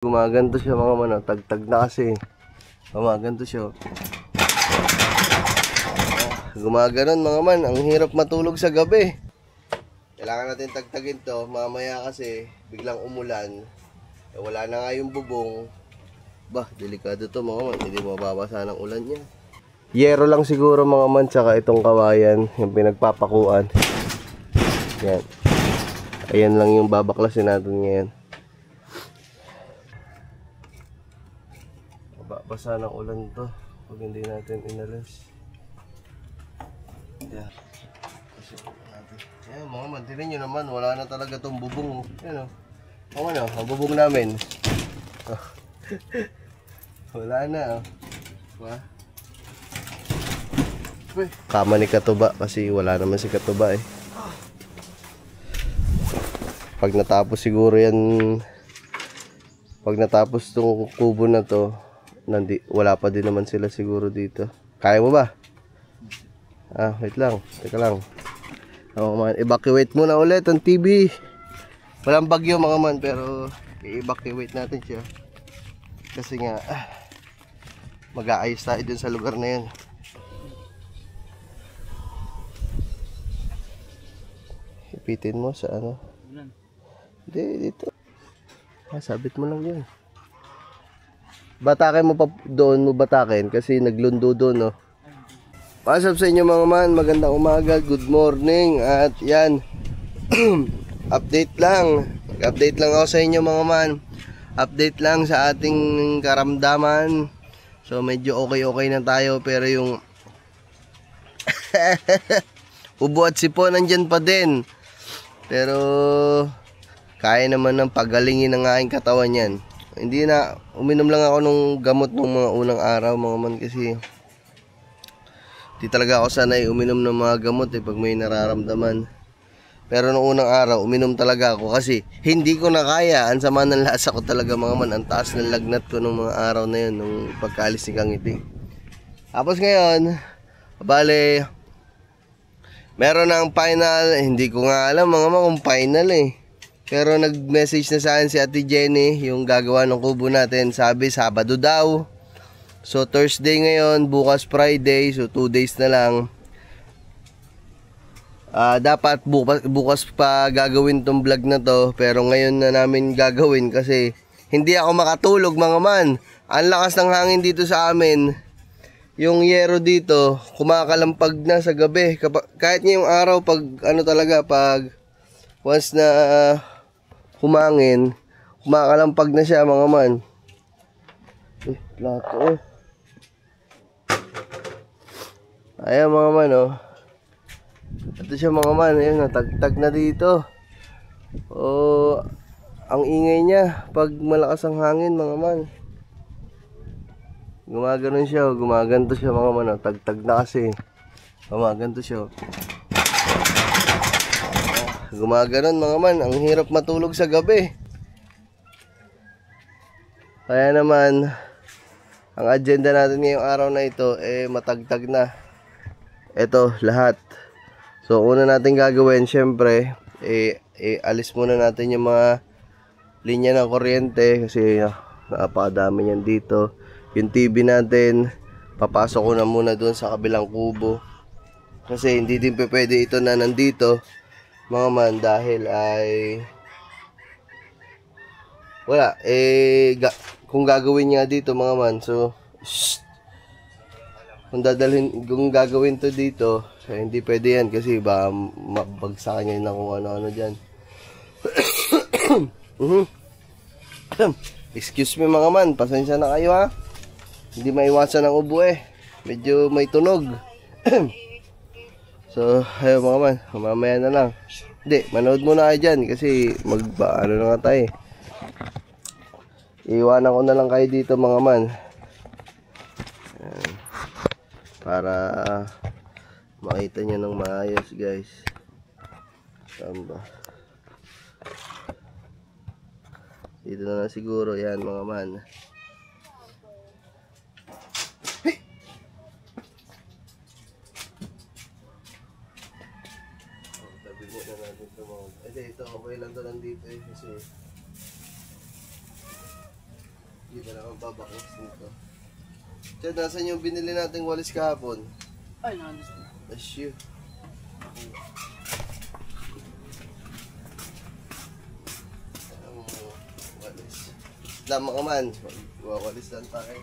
Gumaganto siya mga man, oh. Tagtag na kasi. Gumaganto siya. Gumaganon mga man, ang hirap matulog sa gabi. Kailangan natin tagtagin to, mamaya kasi biglang umulan. Wala na nga yung bubong. Bah, delikado to mga man, hindi mababasa ng ulan niya. Yero lang siguro mga man, tsaka itong kawayan, yung pinagpapakuan. Yan. Ayan lang yung babaklasin natin ngayon. Mababasa ng ulan to pag hindi natin inalis. Yan. Yan mga man, tignan nyo naman, wala na talaga tong bubong. Yan o. Ano, ang bubong namin. Wala na o. Diba? Kama ni Katuba kasi wala naman si Katuba eh. Pag natapos siguro yan, pag natapos tong kubo na to, wala pa din naman sila siguro dito. Kaya mo ba? Wait lang, teka lang. Evacuate muna ulit ang TV. Walang bagyo mga man, pero i-evacuate natin siya. Kasi nga mag-aayos tayo dun sa lugar na yan. Ipitin mo sa ano? Hindi, dito. Sabit mo lang yan. Batakin mo pa doon, mo batakin kasi naglundo doon, no. Pasap sa inyo mga man, magandang umaga, good morning. At yan, update lang. Update lang ako sa inyo mga man. Update lang sa ating karamdaman. So medyo okay na tayo, pero yung ubo at sipon nandyan pa din. Pero kaya naman ng pagalingin ng aking katawan yan. Hindi na, uminom lang ako nung gamot nung mga unang araw mga man kasi di talaga ako sanay uminom ng mga gamot pag may nararamdaman. Pero nung unang araw, uminom talaga ako kasi hindi ko na kaya. Ang sama ng lasa ko talaga mga man. Ang taas ng lagnat ko nung mga araw na yun, nung pagkaalis ni Kang Iting. Tapos ngayon, bale, meron na ang final. Hindi ko nga alam mga man kung final eh. Pero nag-message na sa akin si Ate Jenny, yung gagawa ng kubo natin. Sabi, Sabado daw. So Thursday ngayon, bukas Friday, so 2 days na lang. Dapat bukas pa gagawin tong vlog na to, pero ngayon na namin gagawin kasi hindi ako makatulog mga man. Ang lakas ng hangin dito sa amin. Yung yero dito, kumakalampag na sa gabi. Kahit ngayong araw, pag ano talaga, pag once na humangin, kumakalampag na siya mga man. Plato ayan mga man oh. Ito siya mga man, ayun, natagtag na dito. Ang ingay niya pag malakas ang hangin mga man. Gumaganon siya, gumaganto siya mga man, oh. Tagtag na kasi. Gumaganto siya. Gumaganon mga man, ang hirap matulog sa gabi. Kaya naman, ang agenda natin ngayong araw na ito, matagtag na. Ito, lahat. So, una natin gagawin, syempre, alis muna natin yung mga linya ng kuryente kasi napakadami yan dito. Yung TV natin, papasok ko na muna doon sa kabilang kubo. Kasi hindi din pwede ito na nandito, mga man, dahil ay wala, kung gagawin niya dito mga man, so kung gagawin to dito, hindi pwede yan kasi baka mabagsakan niya na kung ano-ano dyan. Excuse me mga man, pasensya na kayo ha. Hindi maiwasan ang ubo medyo may tunog. So, ayun mga man, mamaya na lang. Hindi, manood muna kayo dyan kasi ano na nga tayo. Iiwanan ko na lang kayo dito mga man. Ayan. Para makita nyo ng maayos guys. Tamba. Dito na lang siguro yan mga man. Tabi mo na natin ito mga. Ito okay lang to nandito kasi Hindi pa naman babaklas nito. Chad, nasan yung binili nating walis kahapon? Ay, nandito. That's you. Walis. Lama ka man. Walis lang tayo.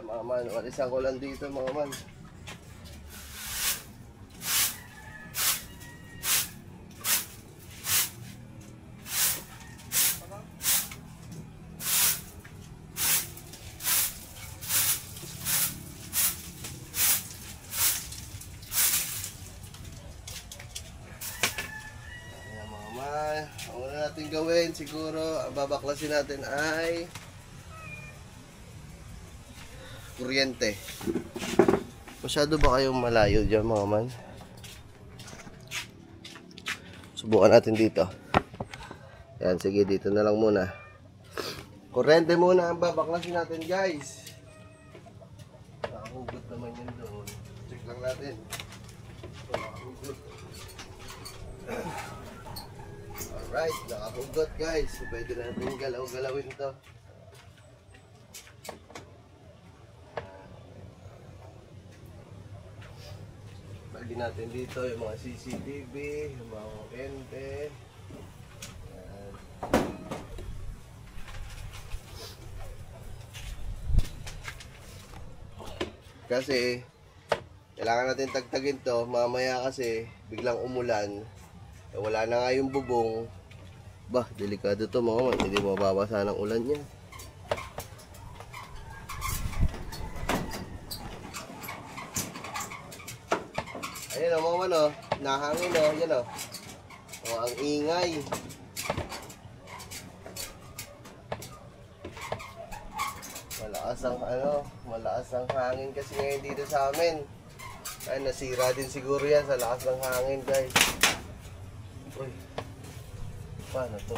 Mga man, walisan ko lang dito mga man. Ayan mga man, ang una natin gawin siguro, ang babaklasin natin ay kuryente. Masyado ba kayong malayo dyan mga man? Subukan natin dito. Yan, sige dito na lang muna. Kuryente muna ang babaklasin natin guys. Nakahugot naman yun doon. Check lang natin. Nakahugot. Alright, nakahugot guys. Pwede natin galaw-galawin to. Lagyan natin dito yung mga CCTV, yung mga kuryente. Ayan. Kasi kailangan natin tagtagin to. Mamaya kasi biglang umulan. Eh, wala na nga yung bubong. Bah, delikado to mga man. Hindi mababasa ng ulan niya. Ayun o mga man o, nahangin o, yan o. O, ang ingay. Malakas ang hangin kasi ngayon dito sa amin. Ay, nasira din siguro yan sa lakas ng hangin guys. Uy, paano to?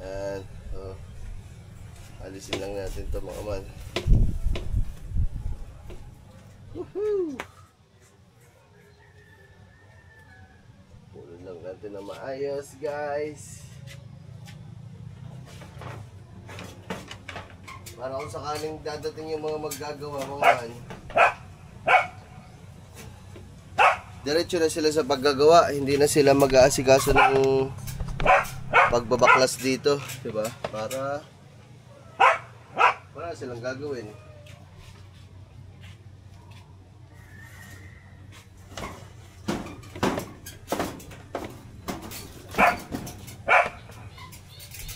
And alisin lang natin ito mga man. Woohoo! Pulon lang natin na maayos guys. Para kung sakaling dadating yung mga maggagawa mga man, diretso na sila sa paggagawa, hindi na sila mag-aasikaso ng pagbabaklas dito, diba? Para wala silang gagawin.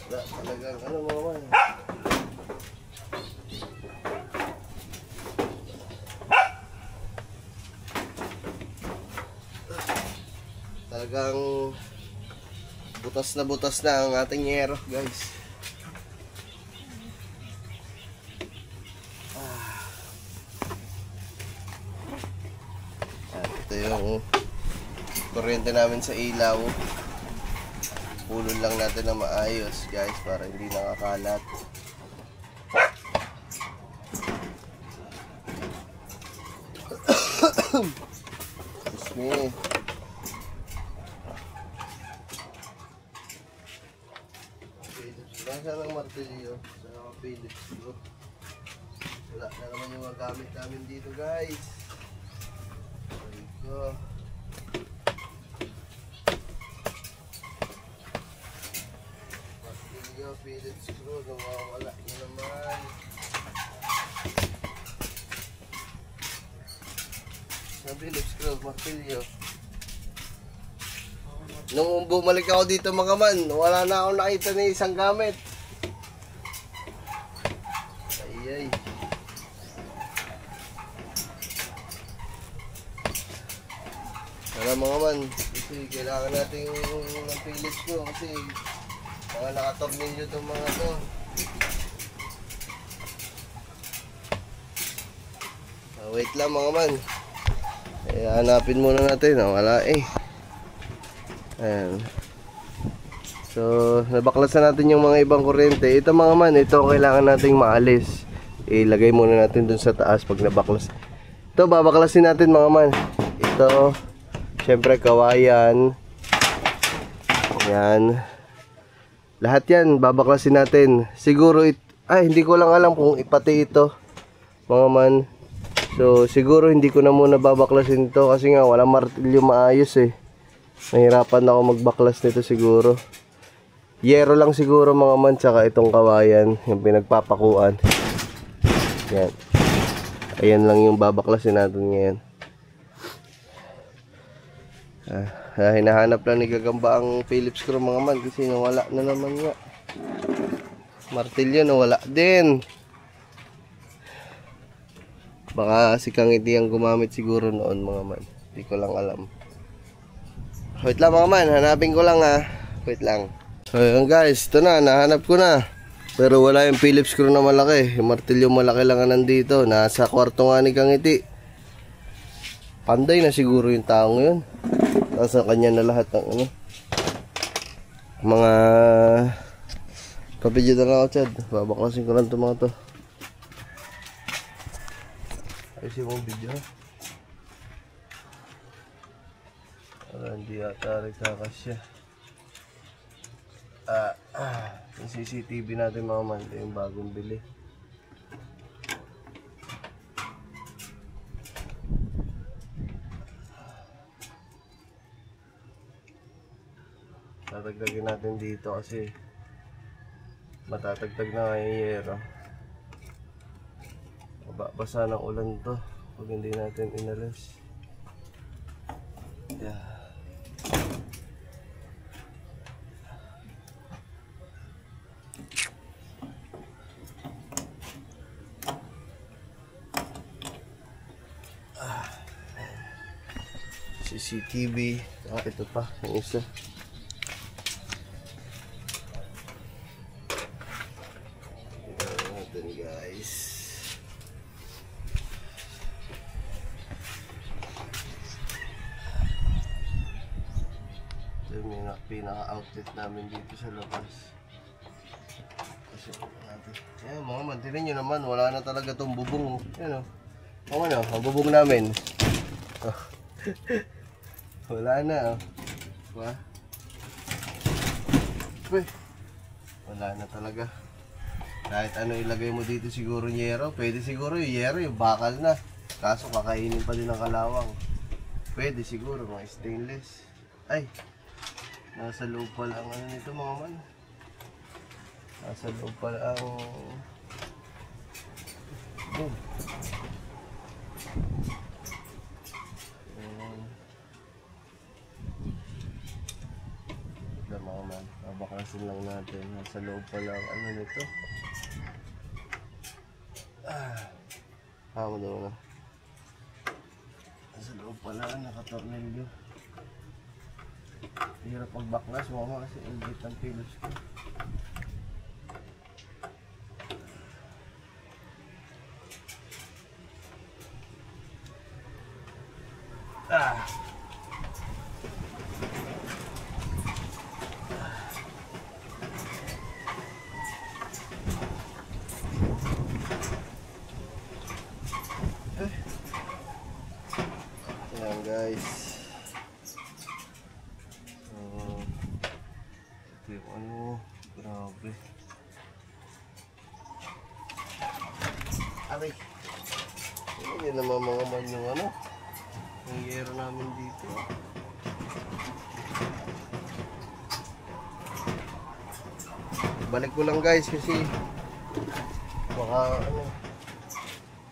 Wala talagang ano mga man. Talagang butas na ang ating yero guys. At ito yung kuryente namin sa ilaw. Pulon lang natin na maayos guys para hindi nakakalat. Excuse me. Saan ang martilyo? Saan ang Philips bro? Wala na naman yung magamit namin dito guys. There you go. Martilyo, Philips screw, nawawala nyo naman. Sa Philips screw, martilyo. Nung bumalik ako dito mga man, wala na akong nakita na isang gamit. Ay. Tara mga man, kasi kailangan natin ng Philips ko kasi mga nakatornilyo itong mga to. Wait lang mga man. Hanapin muna natin. Wala eh. Ayan. So, nabaklasan natin yung mga ibang kuryente. Ito mga man, ito kailangan nating maalis. Ilagay muna natin dun sa taas pag nabaklas. Ito, babaklasin natin mga man. Ito, syempre kawayan. Ayan. Lahat yan, babaklasin natin. Siguro, hindi ko lang alam kung ipati ito mga man. So siguro hindi ko na muna babaklasin ito kasi nga wala martilyo maayos eh. Nahirapan ako magbaklas nito siguro. Yero lang siguro mga man, tsaka itong kawayan yung pinagpapakuan. Yan. Ayan lang yung babaklasin natin ngayon. Hinahanap lang ni Gagamba ang Philips screw mga man kasi nawala na naman nga. Martilyo nawala din. Baka si Kangiti ang gumamit siguro noon mga man. Hindi ko lang alam. Wait lang mga man, hanapin ko lang ha. Wait lang. So yun guys, ito na, nahanap ko na. Pero wala yung Philips screw na malaki. Yung martilyo malaki lang nandito. Nasa kwarto nga ni Kangiti. Panday na siguro yung taong yun. Nasa kanya na lahat ng ano. Mga papidyo na lang ako, Chad. Babaklasin ko lang ito mga to. Ayusin mong video ha. Wala, hindi yata nagkakasya. Yung CCTV natin mga man, ito yung bagong bili. Tatagdagin natin dito kasi matatagtag na yung yero. Basa ng ulan to pag hindi natin inalis. Yeah. CCTV. Ito pa yung isa. Ito natin guys. Pinaka-outlet namin dito sa labas. Kasi natin. Ayan mga man, tinan nyo naman, wala na talaga itong bubong. Ayan o. O ano, ang bubong namin. Oh. Wala na o. Diba? Uy. Wala na talaga. Kahit ano ilagay mo dito siguro yero. Pwede siguro yung yero, yung bakal na. Kaso kakainin pa din ng kalawang. Pwede siguro, mga stainless. Ay! Nasa loob pala ang ano nito mga man. Nasa loob pala ang boom. Ito mga man, babakasin lang natin. Nasa loob pala ang ano nito. Mo daw na. Nasa loob pala, nakatornilyo. Hirap magbaklas mga kasi ingit ang Philips ko. Ayan guys. Ano, grabe. Aray. Hindi naman mga man yung ano. Yung yero namin dito. Balik ko lang guys kasi baka ano,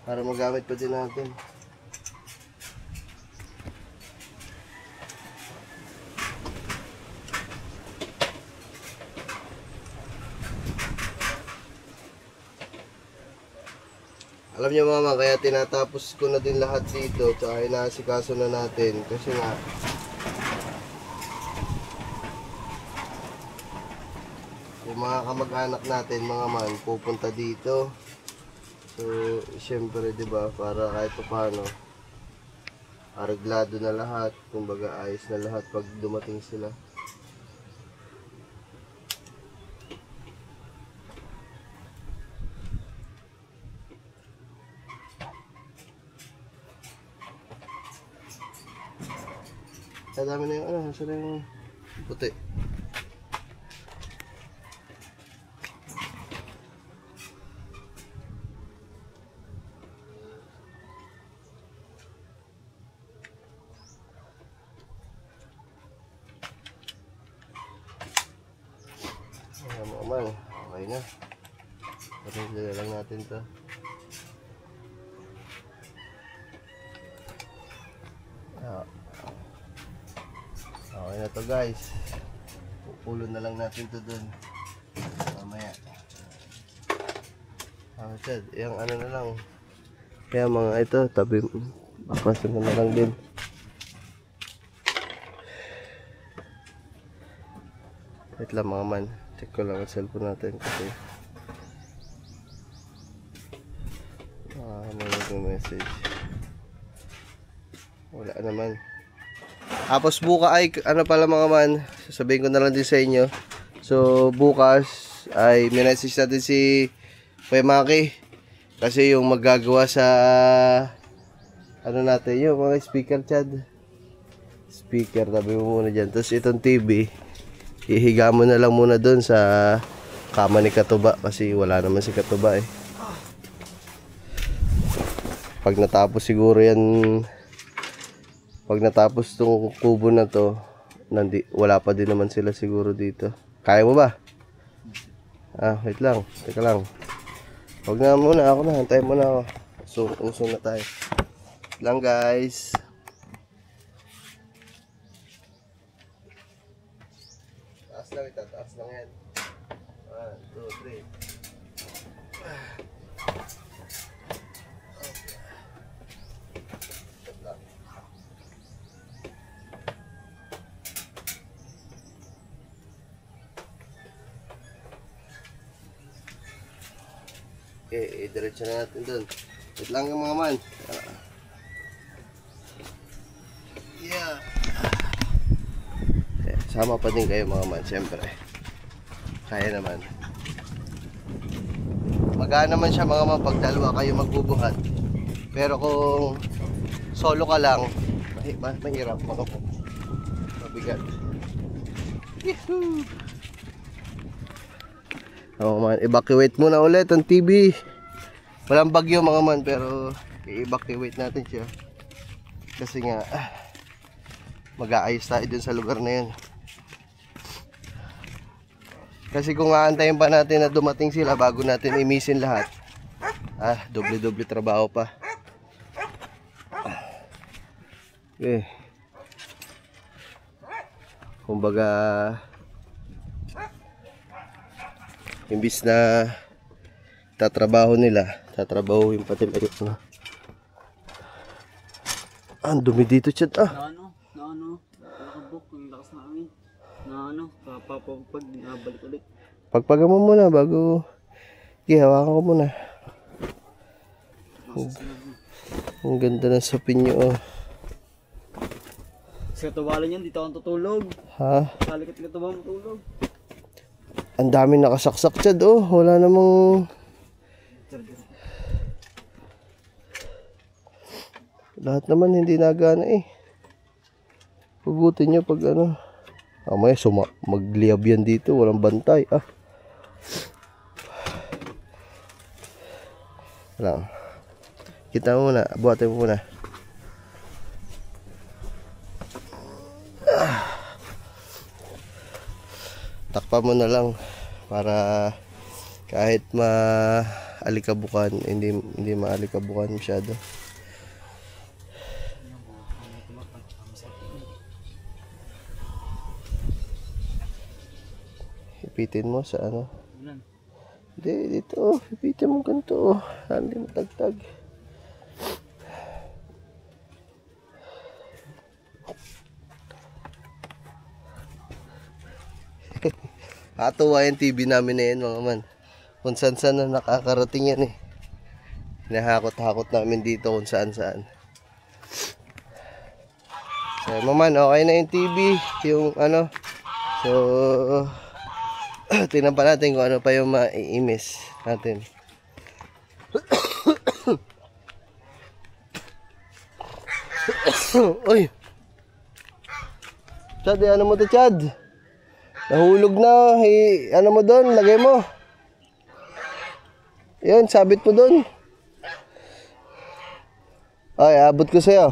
para magamit pa din natin. Alam niyo mama, kaya tinatapos ko na din lahat dito. Tsaka inaasikaso na natin. Kasi nga, yung mga kamag-anak natin, mga man, pupunta dito. So, syempre, di ba, para kahit pa paano, areglado na lahat. Kumbaga, ayos na lahat pag dumating sila. Kaya dami na yung ano, saan na yung puti. Ayan mo man, okay na. Patay lang natin to. Okay na to guys. Pupulon na lang natin to dun. Mamaya. Chad, yung ano na lang. Kaya mga ito, tabi. Bakwasan na lang din. Wait lang mga man. Check ko lang ang cellphone natin kasi may nag-message. Wala naman. Tapos bukas ay ano pala mga man, sasabihin ko na lang din sa inyo. So bukas ay minessage natin si Kuya Maki kasi yung magagawa sa ano natin yung mga speaker, Chad. Speaker, tabi mo muna dyan. Tapos itong TV, ihiga mo na lang muna doon sa kama ni Katuba kasi wala naman si Katuba eh. Pag natapos siguro yan, pag natapos tong kubo na to, wala pa din naman sila siguro dito. Kaya mo ba? Wait lang, teka lang. Huwag na muna, ako na, hantayin muna ako. So, uso na tayo. Lang guys. Taas lang ito, taas lang yan. 1, 2, 3. Okay, diretso na natin dun. Wait lang yung mga man. Yeah. Sama pa din kayo mga man, siyempre. Kaya naman. Magaan naman siya mga man pag dalawa kayo magbubuhat. Pero kung solo ka lang, mahirap mga po. Mabigat. Yehoo! Oh man, evacuate muna ulit ang TV. Walang bagyo mga man, pero i-evacuate natin siya. Kasi nga mag-aayos tayo dun sa lugar na yun. Kasi kung aantayin pa natin na dumating sila bago natin imisin lahat, doble-doble trabaho pa. Okay. Kumbaga, imbis na tatrabaho nila, tatrabahuin pati nila. Ang dumi dito, Chad. Nakabok, yung lakas na amin. Kapapag balik ulit. Pagpaga mo muna bago. Hawakan ko muna. Ang ganda ng sapin nyo, oh. Sa tawalan yan, dito akong tutulog. Ha? Salikat ka ba matulog? Ang daming nakasaksak, Chad, oh. Wala namang... Lahat naman hindi nagana eh. Pugutin nyo pag ano. Mamaya magliyab yan dito. Walang bantay. Wala. Kita mo muna. Buhatin mo muna. Takpan mo na lang para kahit maalikabukan, hindi maalikabukan masyado. Ipitin mo sa ano? Hindi, dito. Ipitin mo ganito. Hindi matagtag. Katuwa yung TV namin na yan mga man. Kung saan na nakakarating yan eh. Hinahakot-hakot namin dito kung saan. So maman, okay na yung TV. Yung ano. So tingnan pa natin kung ano pa yung ma-i-miss natin. Uy! Chad, ano mo to Chad? Nahulog na. Ano mo doon? Lagay mo. Yan, sabit mo doon. Ay, abot ko sa'yo.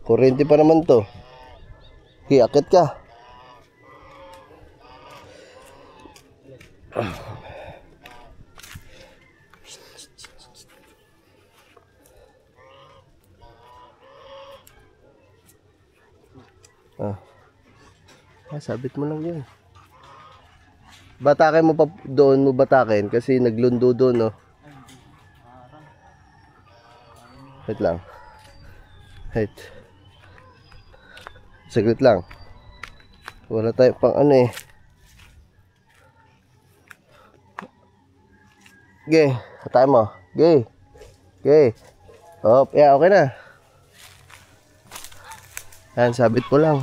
Kurente pa naman to. Akit ka. Sabit mo lang yun. Batakin mo pa doon mo batakin kasi naglundo doon, no? Wait lang. Wait. Saglit lang. Wala tayo pang ano eh. Okay, hatay mo. Okay. Oh, yeah, okay na. Yan, sabit mo lang.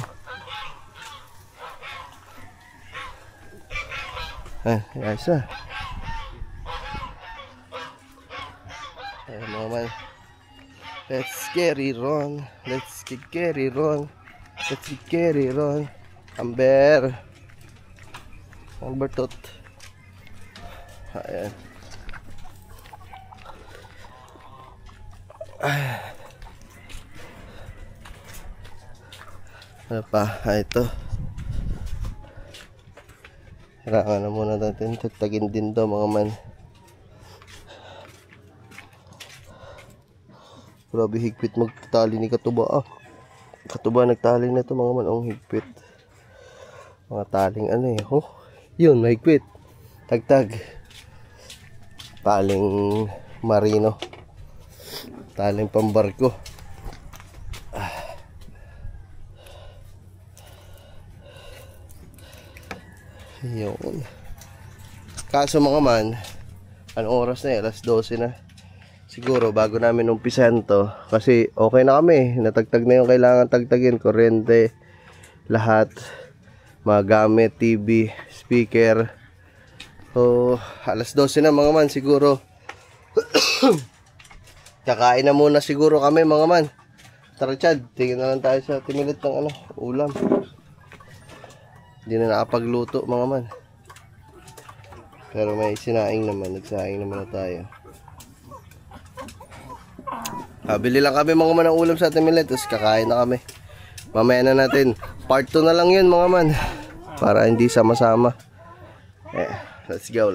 Ayos na. Ayan mga man. Let's carry on. Amber tot. Ayan. Ano pa? Ito. Kailangan na muna natin tagtagin din to mga man. Grabe higpit magtali ni Katuba. Katuba nagtali na to mga man. Ang higpit. Mga taling ano eh. Oh, yun mahigpit. Tagtag. Taling marino. Taling pambarko. Yun. Kaso mga man, anong oras na eh? Alas 12 na. Siguro bago namin umpisahan to. Kasi okay na kami. Natagtag na yung kailangan tagtagin. Kuryente, lahat. Mga gamit, TV, speaker. So, alas 12 na mga man siguro. Kakain na muna siguro kami mga man. Tara Chad, tingin na lang tayo sa timilit ng ano, ulam. Hindi na nakapagluto mga man. Pero may sinaing naman. Nagsaing naman na tayo. Bili lang kami mga man ng ulam sa timilit. Tapos kakain na kami. Mamaya na natin. Part 2 na lang yun mga man. Para hindi sama-sama. Let's go.